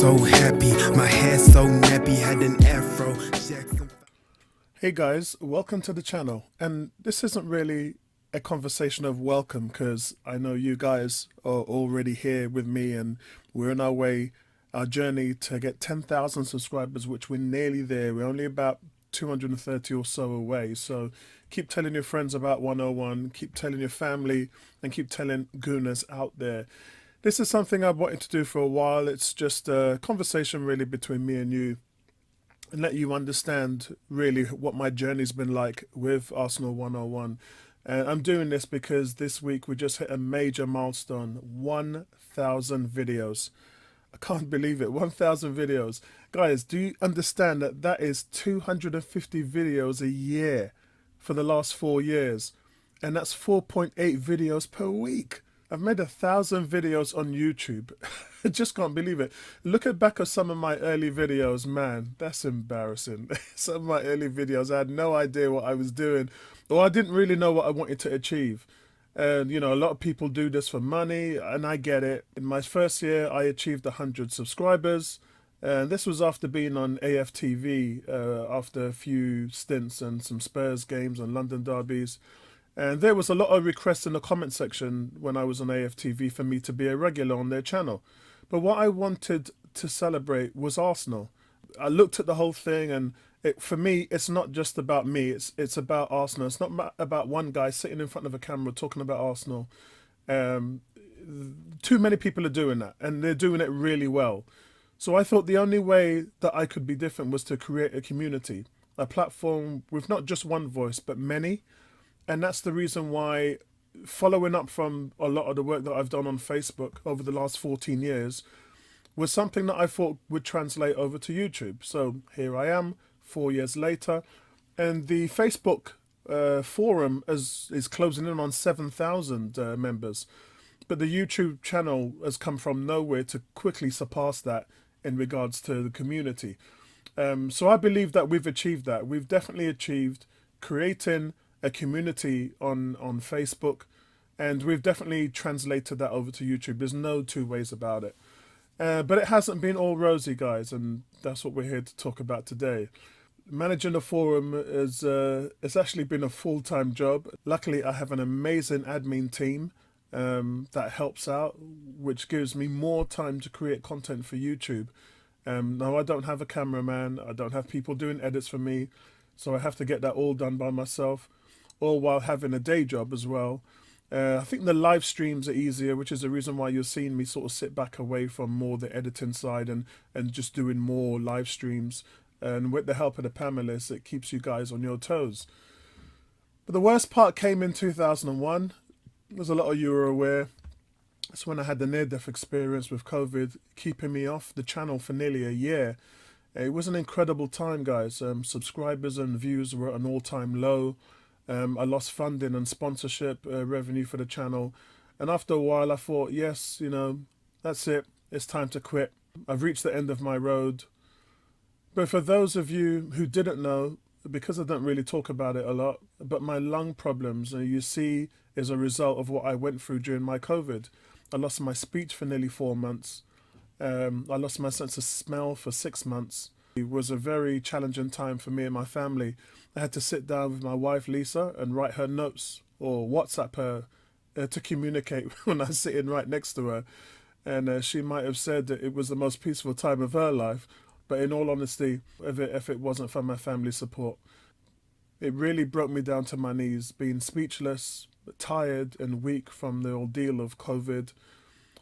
so happy, my hair so nappy, had an afro. Jackson. Hey guys, welcome to the channel. And this isn't really a conversation of welcome because I know you guys are already here with me and we're on our journey to get 10,000 subscribers, which we're nearly there. We're only about 230 or so away. So keep telling your friends about 101, keep telling your family, and keep telling gooners out there. This is something I've wanted to do for a while. It's just a conversation really between me and you, and let you understand really what my journey's been like with Arsenal 101. And I'm doing this because this week we just hit a major milestone, 1,000 videos. I can't believe it, 1,000 videos. Guys, do you understand that that is 250 videos a year for the last 4 years? And that's 4.8 videos per week. I've made 1,000 videos on YouTube. I just can't believe it. Look at back at some of my early videos, man, that's embarrassing. Some of my early videos, I had no idea what I was doing, or I didn't really know what I wanted to achieve. And you know, a lot of people do this for money, and I get it. In my first year, I achieved 100 subscribers. And this was after being on AFTV, after a few stints and some Spurs games and London derbies. And there was a lot of requests in the comment section when I was on AFTV for me to be a regular on their channel. But what I wanted to celebrate was Arsenal. I looked at the whole thing, and for me, it's not just about me. It's about Arsenal. It's not about one guy sitting in front of a camera talking about Arsenal. Too many people are doing that, and they're doing it really well. So I thought the only way that I could be different was to create a community, a platform with not just one voice, but many. And that's the reason why, following up from a lot of the work that I've done on Facebook over the last 14 years, was something that I thought would translate over to YouTube. So here I am, 4 years later, and the Facebook forum is closing in on 7,000 members. But the YouTube channel has come from nowhere to quickly surpass that in regards to the community. So I believe that we've achieved that. We've definitely achieved creating a community on Facebook, and we've definitely translated that over to YouTube. There's no two ways about it. But it hasn't been all rosy, guys, and that's what we're here to talk about today. Managing a forum is it's actually been a full-time job. Luckily, I have an amazing admin team that helps out, which gives me more time to create content for YouTube. Now, I don't have a cameraman, I don't have people doing edits for me, so I have to get that all done by myself, all while having a day job as well. I think the live streams are easier, which is the reason why you're seeing me sort of sit back away from more the editing side and just doing more live streams. And with the help of the panelists, it keeps you guys on your toes. But the worst part came in 2001. As a lot of you are aware, that's when I had the near-death experience with COVID, keeping me off the channel for nearly a year. It was an incredible time, guys. Subscribers and views were at an all-time low. I lost funding and sponsorship revenue for the channel. And after a while, I thought, yes, you know, that's it. It's time to quit. I've reached the end of my road. But for those of you who didn't know, because I don't really talk about it a lot, but my lung problems, you see, is a result of what I went through during my COVID. I lost my speech for nearly 4 months. I lost my sense of smell for 6 months. It was a very challenging time for me and my family. I had to sit down with my wife, Lisa, and write her notes or WhatsApp her to communicate when I was sitting right next to her. And she might have said that it was the most peaceful time of her life. But in all honesty, if it wasn't for my family's support, it really broke me down to my knees, being speechless, tired and weak from the ordeal of COVID.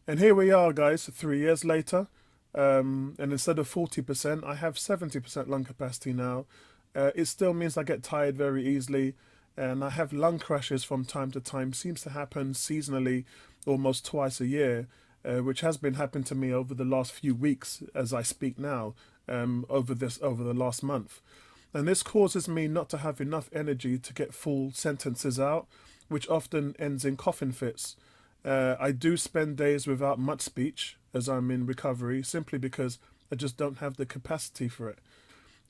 And here we are, guys, 3 years later. And instead of 40%, I have 70% lung capacity now. It still means I get tired very easily, and I have lung crashes from time to time. Seems to happen seasonally, almost twice a year, which has been happening to me over the last few weeks as I speak now, over the last month. And this causes me not to have enough energy to get full sentences out, which often ends in coughing fits. I do spend days without much speech as I'm in recovery, simply because I just don't have the capacity for it.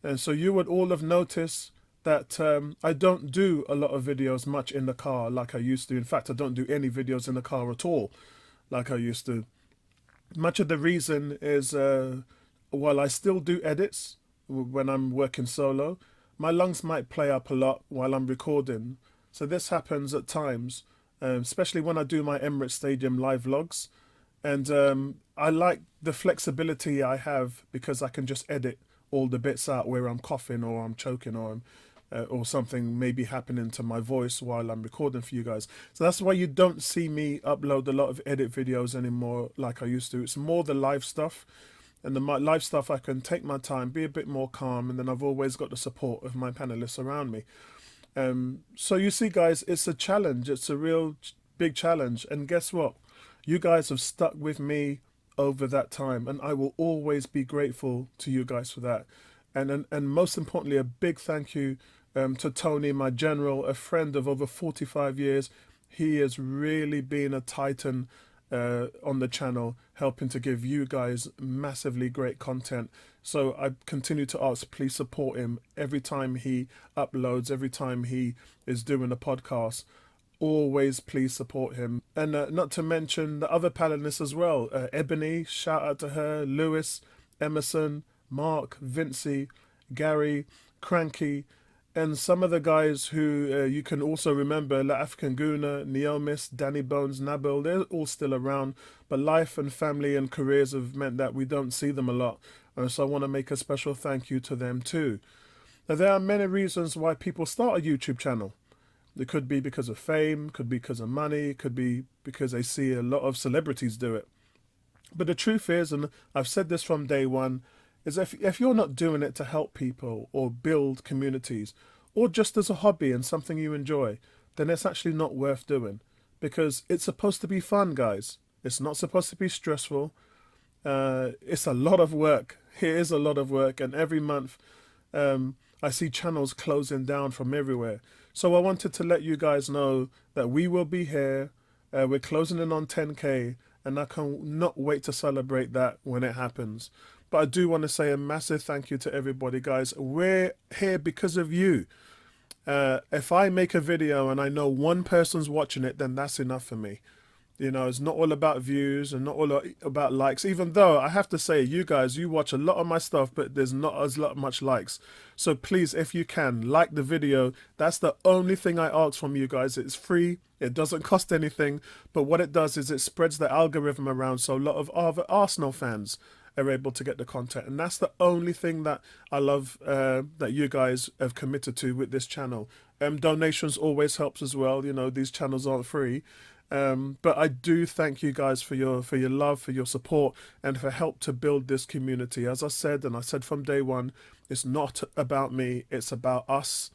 And so you would all have noticed that I don't do a lot of videos much in the car like I used to. In fact, I don't do any videos in the car at all like I used to. Much of the reason is while I still do edits when I'm working solo, my lungs might play up a lot while I'm recording. So this happens at times, especially when I do my Emirates Stadium live vlogs. And I like the flexibility I have because I can just edit all the bits out where I'm coughing or I'm choking or something maybe happening to my voice while I'm recording for you guys. So that's why you don't see me upload a lot of edit videos anymore like I used to. It's more the live stuff. And the live stuff, I can take my time, be a bit more calm, and then I've always got the support of my panelists around me. So you see, guys, it's a challenge. It's a real big challenge. And guess what? You guys have stuck with me over that time, and I will always be grateful to you guys for that. And most importantly, a big thank you to Tony, my general, a friend of over 45 years. He has really been a titan on the channel, helping to give you guys massively great content. So I continue to ask, please support him every time he uploads, every time he is doing a podcast. Always please support him. And not to mention the other panelists as well. Ebony, shout out to her, Lewis, Emerson, Mark, Vincey, Gary, Cranky, and some of the guys who you can also remember, La African Guna, Neomis, Danny Bones, Nabil, they're all still around. But life and family and careers have meant that we don't see them a lot. So I want to make a special thank you to them too. Now, there are many reasons why people start a YouTube channel. It could be because of fame, could be because of money, could be because they see a lot of celebrities do it. But the truth is, and I've said this from day one, is if you're not doing it to help people or build communities or just as a hobby and something you enjoy, then it's actually not worth doing, because it's supposed to be fun, guys. It's not supposed to be stressful. It's a lot of work. It is a lot of work, and every month I see channels closing down from everywhere. So I wanted to let you guys know that we will be here. We're closing in on 10K, and I cannot wait to celebrate that when it happens. But I do want to say a massive thank you to everybody, guys. We're here because of you. If I make a video and I know one person's watching it, then that's enough for me. You know, it's not all about views and not all about likes, even though I have to say, you guys, you watch a lot of my stuff, but there's not as much likes. So please, if you can, like the video. That's the only thing I ask from you guys. It's free. It doesn't cost anything. But what it does is it spreads the algorithm around, so a lot of other Arsenal fans are able to get the content. And that's the only thing that I love that you guys have committed to with this channel. Donations always helps as well. You know, these channels aren't free. But I do thank you guys for your love, for your support, and for help to build this community. As I said, and I said from day one, it's not about me, it's about us,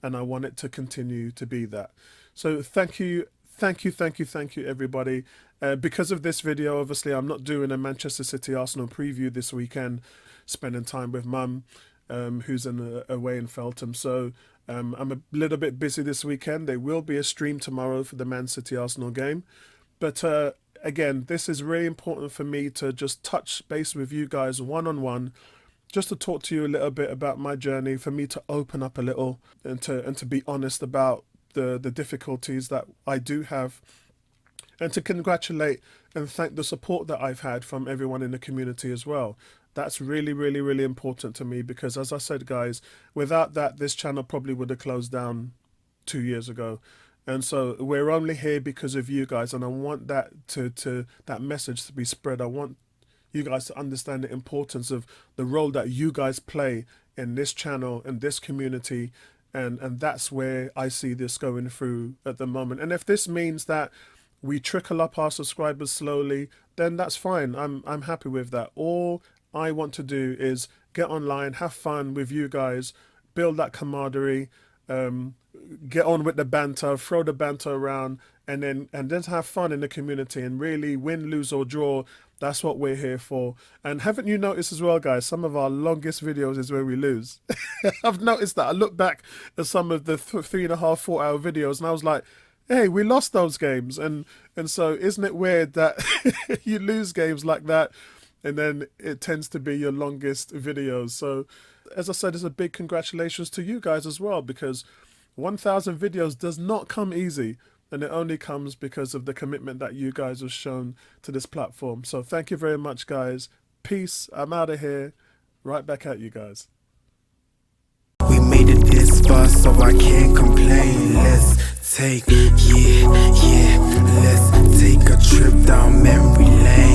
and I want it to continue to be that. So thank you, everybody. Because of this video, obviously, I'm not doing a Manchester City Arsenal preview this weekend, spending time with Mum, who's away in Feltham. So I'm a little bit busy this weekend. There will be a stream tomorrow for the Man City Arsenal game. But again, this is really important for me to just touch base with you guys one-on-one, just to talk to you a little bit about my journey, for me to open up a little and to be honest about the difficulties that I do have, and to congratulate and thank the support that I've had from everyone in the community as well. That's really, really, really important to me, because as I said, guys, without that, this channel probably would have closed down 2 years ago. And so we're only here because of you guys, and I want that that message to be spread. I want you guys to understand the importance of the role that you guys play in this channel and this community. And that's where I see this going through at the moment. And if this means that we trickle up our subscribers slowly, then that's fine. I'm happy with that. All I want to do is get online, have fun with you guys, build that camaraderie, get on with the banter, throw the banter around, and then have fun in the community, and really win, lose or draw. That's what we're here for. And haven't you noticed as well, guys, some of our longest videos is where we lose. I've noticed that. I look back at some of the 3.5, 4 hour videos, and I was like, hey, we lost those games. And so isn't it weird that you lose games like that, and then it tends to be your longest videos? So as I said, it's a big congratulations to you guys as well, because 1,000 videos does not come easy, and it only comes because of the commitment that you guys have shown to this platform. So thank you very much, guys. Peace. I'm out of here. Right back at you guys. We made it this far, so I can't complain. Let's take a trip down memory lane.